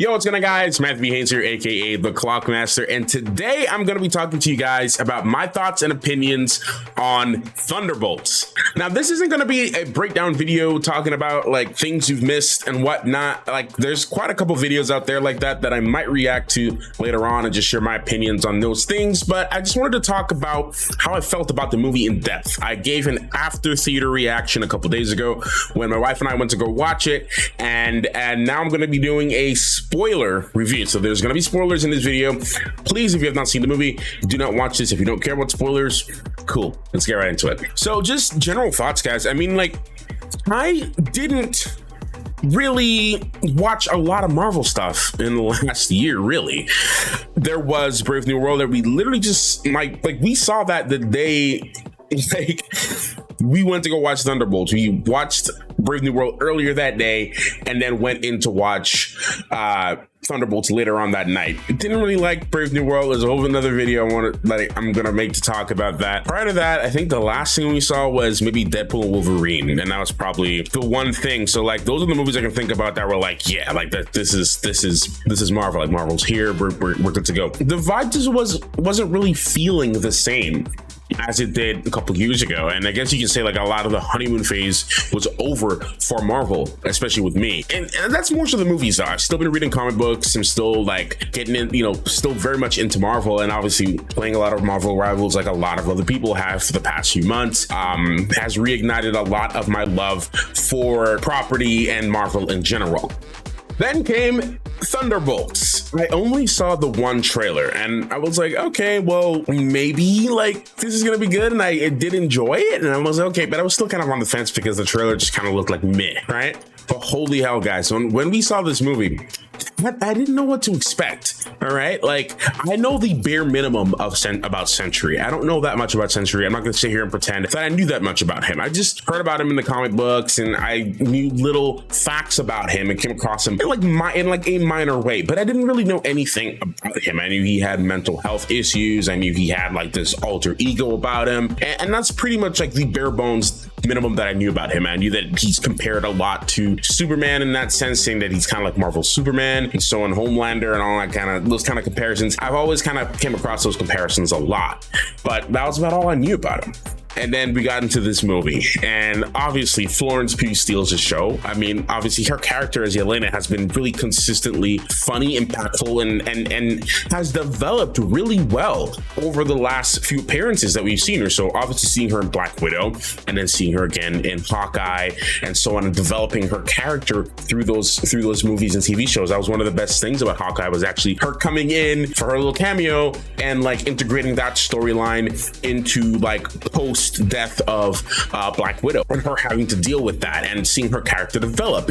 Yo, what's going on, guys? Matthew Haynes here, aka the Clockmaster, and today I'm going to be talking to you guys about my thoughts and opinions on Thunderbolts. Now, this isn't going to be a breakdown video talking about like things you've missed and whatnot. Like, there's quite a couple videos out there like that I might react to later on and just share my opinions on those things. But I just wanted to talk about how I felt about the movie in depth. I gave an after theater reaction a couple days ago when my wife and I went to go watch it, and now I'm going to be doing a spoiler review. So there's going to be spoilers in this video. Please, if you have not seen the movie, do not watch this. If you don't care about spoilers, cool. Let's get right into it. So just general thoughts, guys. I mean, like, I didn't really watch a lot of Marvel stuff in the last year, really. There was Brave New World that we literally just like we saw that the day like we went to go watch Thunderbolts. We watched Brave New World earlier that day and then went in to watch Thunderbolts later on that night. Didn't really like Brave New World. There's a whole another video I'm gonna make to talk about that. Prior to that, I think the last thing we saw was maybe Deadpool and Wolverine, and that was probably the one thing. So like those are the movies I can think about that were like, yeah, like that this is Marvel. Like Marvel's here, we're good to go. The vibe just wasn't really feeling the same as it did a couple years ago. And I guess you can say like a lot of the honeymoon phase was over for Marvel, especially with me. And that's more so the movies though. I've still been reading comic books. I'm still like getting in, still very much into Marvel, and obviously playing a lot of Marvel Rivals like a lot of other people have for the past few months. Has reignited a lot of my love for property and Marvel in general. Then came Thunderbolts. I only saw the one trailer and I was like, okay, well, maybe like this is gonna be good, and I did enjoy it, and I was okay, but I was still kind of on the fence because the trailer just kind of looked like meh, right? But holy hell, guys, when we saw this movie, I didn't know what to expect. All right, like I know the bare minimum of about Sentry. I don't know that much about Sentry. I'm not gonna sit here and pretend that I knew that much about him. I just heard about him in the comic books, and I knew little facts about him and came across him in like a minor way. But I didn't really know anything about him. I knew he had mental health issues. I knew he had like this alter ego about him, and that's pretty much like the bare bones minimum that I knew about him. I knew that he's compared a lot to Superman in that sense, saying that he's kind of like Marvel's Superman, and so on Homelander and all that those kind of comparisons. I've always kind of came across those comparisons a lot, but that was about all I knew about him. And then we got into this movie, and obviously Florence Pugh steals the show. I mean, obviously her character as Yelena has been really consistently funny, impactful, and has developed really well over the last few appearances that we've seen her. So obviously seeing her in Black Widow, and then seeing her again in Hawkeye, and so on, and developing her character through those movies and TV shows. That was one of the best things about Hawkeye, was actually her coming in for her little cameo and like integrating that storyline into like post death of Black Widow, and her having to deal with that and seeing her character develop,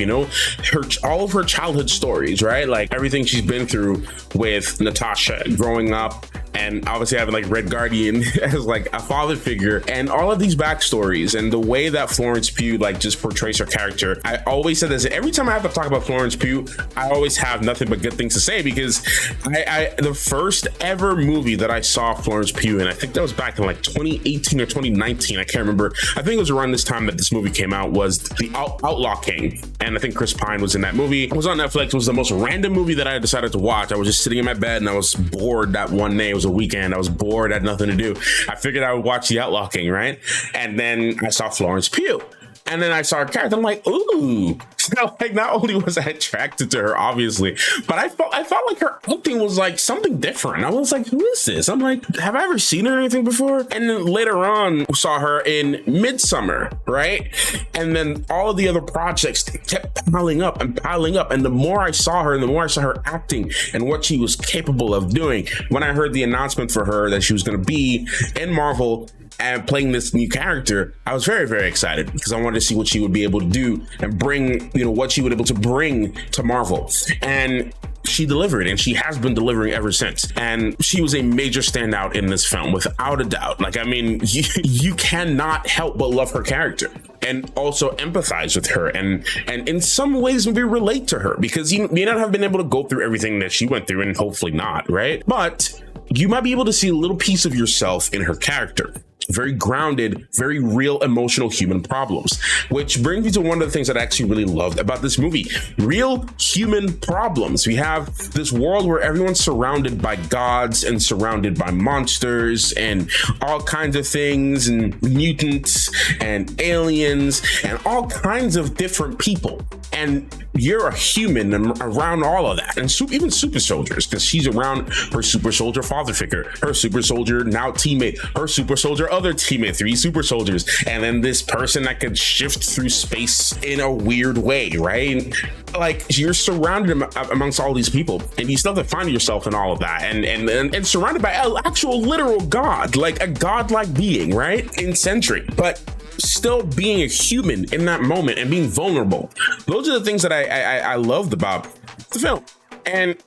all of her childhood stories, right? Like everything she's been through with Natasha growing up, and obviously having like Red Guardian as like a father figure, and all of these backstories, and the way that Florence Pugh like just portrays her character. I always said this, every time I have to talk about Florence Pugh, I always have nothing but good things to say, because the first ever movie that I saw Florence Pugh in, I think that was back in like 2018 or 2019, I can't remember. I think it was around this time that this movie came out, was the Outlaw King, and I think Chris Pine was in that movie. It was on Netflix. It was the most random movie that I decided to watch. I was just sitting in my bed and I was bored that one day. It was a weekend. I was bored, I had nothing to do. I figured I would watch the Outlaw King, right? And then I saw Florence Pugh. And then I saw her character. I'm like, ooh. So like, not only was I attracted to her, obviously, but I felt like her acting was like something different. I was like, who is this? I'm like, have I ever seen her or anything before? And then later on, we saw her in Midsummer, right? And then all of the other projects kept piling up. And the more I saw her, and the more I saw her acting and what she was capable of doing, when I heard the announcement for her that she was going to be in Marvel and playing this new character, I was very, very excited, because I wanted to see what she would be able to do and bring, what she would be able to bring to Marvel. And she delivered, and she has been delivering ever since. And she was a major standout in this film, without a doubt. Like, I mean, you cannot help but love her character, and also empathize with her, and in some ways maybe relate to her, because you may not have been able to go through everything that she went through, and hopefully not, right? But you might be able to see a little piece of yourself in her character. very grounded, very real emotional human problems, which brings me to one of the things that I actually really loved about this movie. Real human problems. We have this world where everyone's surrounded by gods and surrounded by monsters and all kinds of things and mutants and aliens and all kinds of different people. And you're a human around all of that. And even super soldiers, because she's around her super soldier father figure, her super soldier now teammate, her super soldier other teammate, 3 super soldiers, and then this person that could shift through space in a weird way, right? Like, you're surrounded amongst all these people, and you still have to find yourself in all of that, and surrounded by an actual literal god, like a godlike being, right? In Sentry, but still being a human in that moment and being vulnerable. Those are the things that I loved about the film. And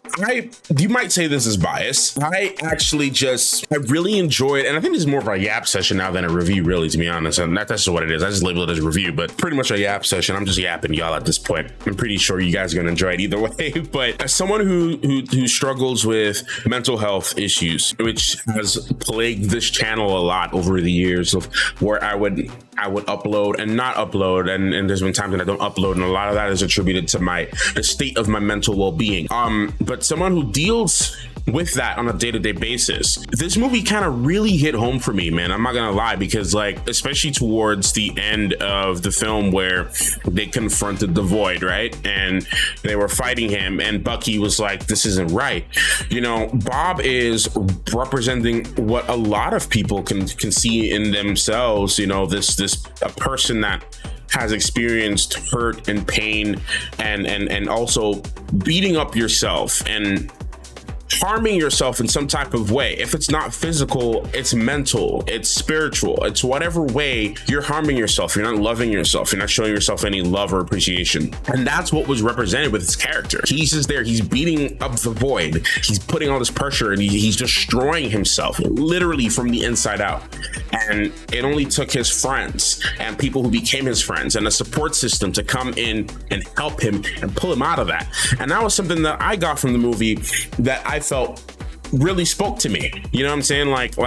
you might say this is bias. I really enjoyed, and I think this is more of a yap session now than a review, really, to be honest. And that's just what it is. I just labeled it as a review, but pretty much a yap session. I'm just yapping y'all at this point. I'm pretty sure you guys are going to enjoy it either way. But as someone who struggles with mental health issues, which has plagued this channel a lot over the years, of where I would upload and not upload, and there's been times that I don't upload, and a lot of that is attributed to the state of my mental well-being. But someone who deals with that on a day-to-day basis, this movie kind of really hit home for me, man. I'm not gonna lie, because like, especially towards the end of the film where they confronted the Void, right? And they were fighting him, and Bucky was like, this isn't right. You know, Bob is representing what a lot of people can see in themselves, you know, a person that has experienced hurt and pain and also beating up yourself and harming yourself in some type of way. If it's not physical, it's mental, it's spiritual, it's whatever way you're harming yourself. You're not loving yourself. You're not showing yourself any love or appreciation. And that's what was represented with his character. He's just there. He's beating up the Void. He's putting all this pressure, and he's destroying himself literally from the inside out. And it only took his friends and people who became his friends and a support system to come in and help him and pull him out of that. And that was something that I got from the movie that I felt really spoke to me. You know what I'm saying? Like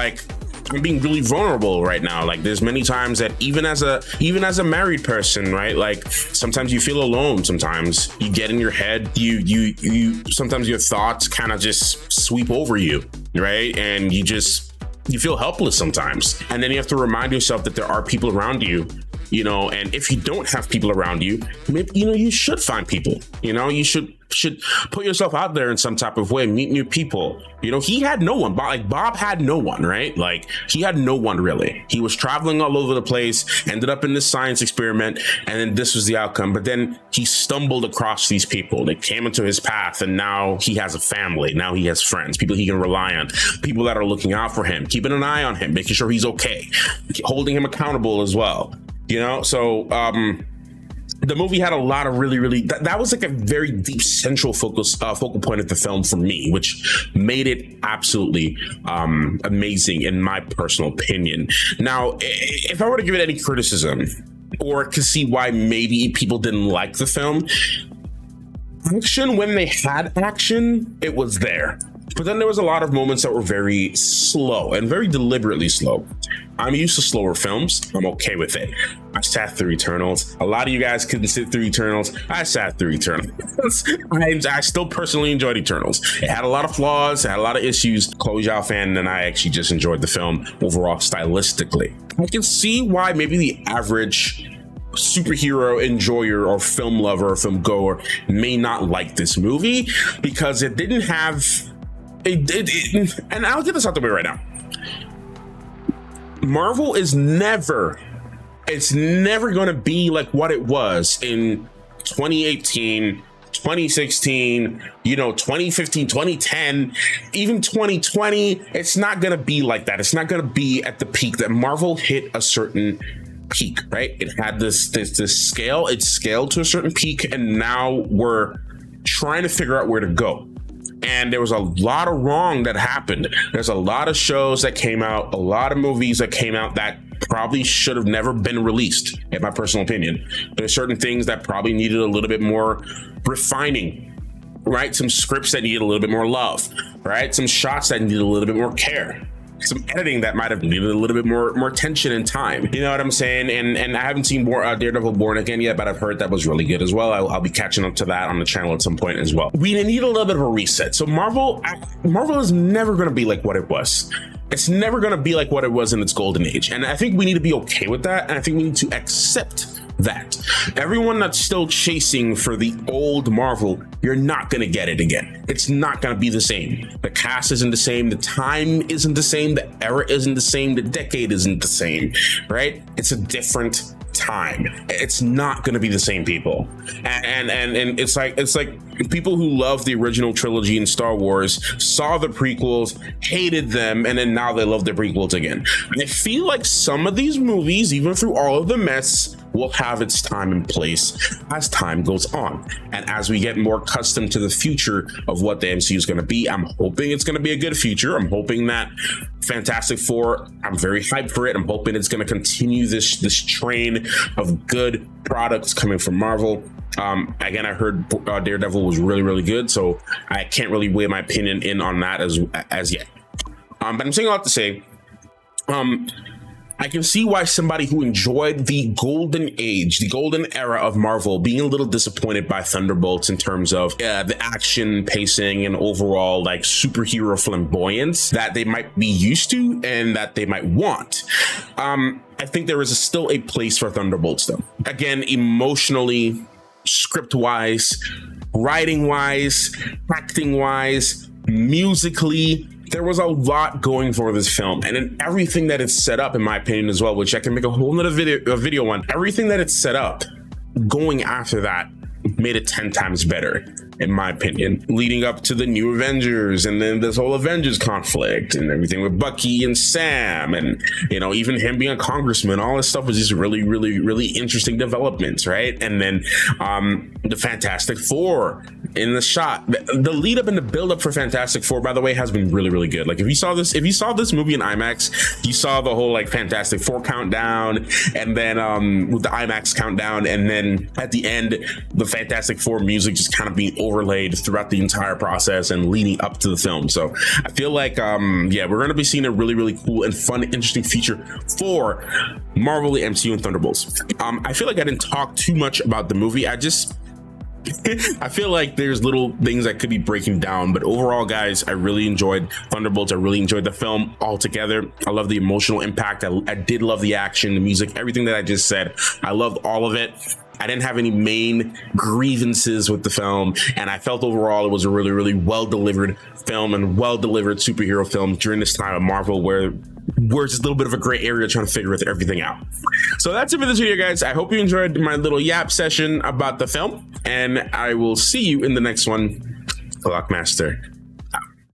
I'm being really vulnerable right now. Like, there's many times that even as a married person, right? Like, sometimes you feel alone. Sometimes you get in your head. You sometimes your thoughts kind of just sweep over you, right? And you feel helpless sometimes. And then you have to remind yourself that there are people around you, you know, and if you don't have people around you, maybe, you know, you should find people, you know, you should put yourself out there in some type of way, meet new people. You know, he had no one. Bob had no one, right? Like, he had no one really. He was traveling all over the place, ended up in this science experiment, and then this was the outcome. But then he stumbled across these people. They came into his path, and now he has a family. Now he has friends, people he can rely on, people that are looking out for him, keeping an eye on him, making sure he's okay, holding him accountable as well. You know, so the movie had a lot of really that was like a very deep central focal point of the film for me, which made it absolutely amazing in my personal opinion. Now, if I were to give it any criticism or to see why maybe people didn't like the film, action, when they had action, it was there. But then there was a lot of moments that were very slow and very deliberately slow. I'm used to slower films. I'm okay with it. I sat through Eternals. A lot of you guys couldn't sit through Eternals. I sat through Eternals. I still personally enjoyed Eternals. It had a lot of flaws. It had a lot of issues. Chloe Zhao fan and I actually just enjoyed the film overall stylistically. I can see why maybe the average superhero enjoyer or film lover or film goer may not like this movie because it didn't have... and I'll get this out the way right now. Marvel is never going to be like what it was in 2018, 2016, 2015, 2010, even 2020. It's not going to be like that. It's not going to be at the peak that Marvel hit a certain peak, right? It had this scale. It scaled to a certain peak, and now we're trying to figure out where to go. And there was a lot of wrong that happened. There's a lot of shows that came out, a lot of movies that came out that probably should have never been released, in my personal opinion. There's certain things that probably needed a little bit more refining, right? Some scripts that needed a little bit more love, right? Some shots that needed a little bit more care. some editing that might have needed a little bit more attention and time. You know what I'm saying? And I haven't seen more Daredevil Born Again yet, but I've heard that was really good as well. I'll be catching up to that on the channel at some point as well. We need a little bit of a reset. So Marvel is never going to be like what it was. It's never going to be like what it was in its golden age. And I think we need to be okay with that. And I think we need to accept that. Everyone that's still chasing for the old Marvel, you're not going to get it again. It's not going to be the same. The cast isn't the same. The time isn't the same. The era isn't the same. The decade isn't the same, right? It's a different time. It's not going to be the same people. And it's like people who love the original trilogy in Star Wars saw the prequels, hated them, and then now they love the prequels again. I feel like some of these movies, even through all of the mess, will have its time and place as time goes on. And as we get more accustomed to the future of what the MCU is going to be, I'm hoping it's going to be a good future. I'm hoping that Fantastic Four, I'm very hyped for it. I'm hoping it's going to continue this train of good products coming from Marvel. Again, I heard Daredevil was really, really good, so I can't really weigh my opinion in on that as yet. But I'm saying a lot to say. I can see why somebody who enjoyed the golden age, the golden era of Marvel, being a little disappointed by Thunderbolts in terms of the action, pacing, and overall like superhero flamboyance that they might be used to and that they might want. I think there is still a place for Thunderbolts, though. Again, emotionally, script-wise, writing-wise, acting-wise, musically, there was a lot going for this film, and in everything that it's set up, in my opinion as well, which I can make a whole nother video on, everything that it's set up going after that made it 10 times better, in my opinion, leading up to the new Avengers and then this whole Avengers conflict and everything with Bucky and Sam, and you know, even him being a congressman, all this stuff was just really, really, really interesting developments, right? And then the Fantastic Four in the shot, the lead up and the build up for Fantastic Four, by the way, has been really, really good. Like if you saw this movie in IMAX, you saw the whole like Fantastic Four countdown, and then with the IMAX countdown, and then at the end, the Fantastic Four music just kind of being overlaid throughout the entire process and leading up to the film. So I feel like yeah, we're going to be seeing a really, really cool and fun, interesting feature for Marvel, the MCU, and Thunderbolts. I feel like I didn't talk too much about the movie. I feel like there's little things I could be breaking down, but overall, guys, I really enjoyed Thunderbolts. I really enjoyed the film altogether. I love the emotional impact. I did love the action, the music, everything that I just said. I loved all of it. I didn't have any main grievances with the film, and I felt overall it was a really, really well-delivered film and well-delivered superhero film during this time of Marvel where it's just a little bit of a gray area trying to figure everything out. So that's it for this video, guys. I hope you enjoyed my little yap session about the film, and I will see you in the next one. Clockmaster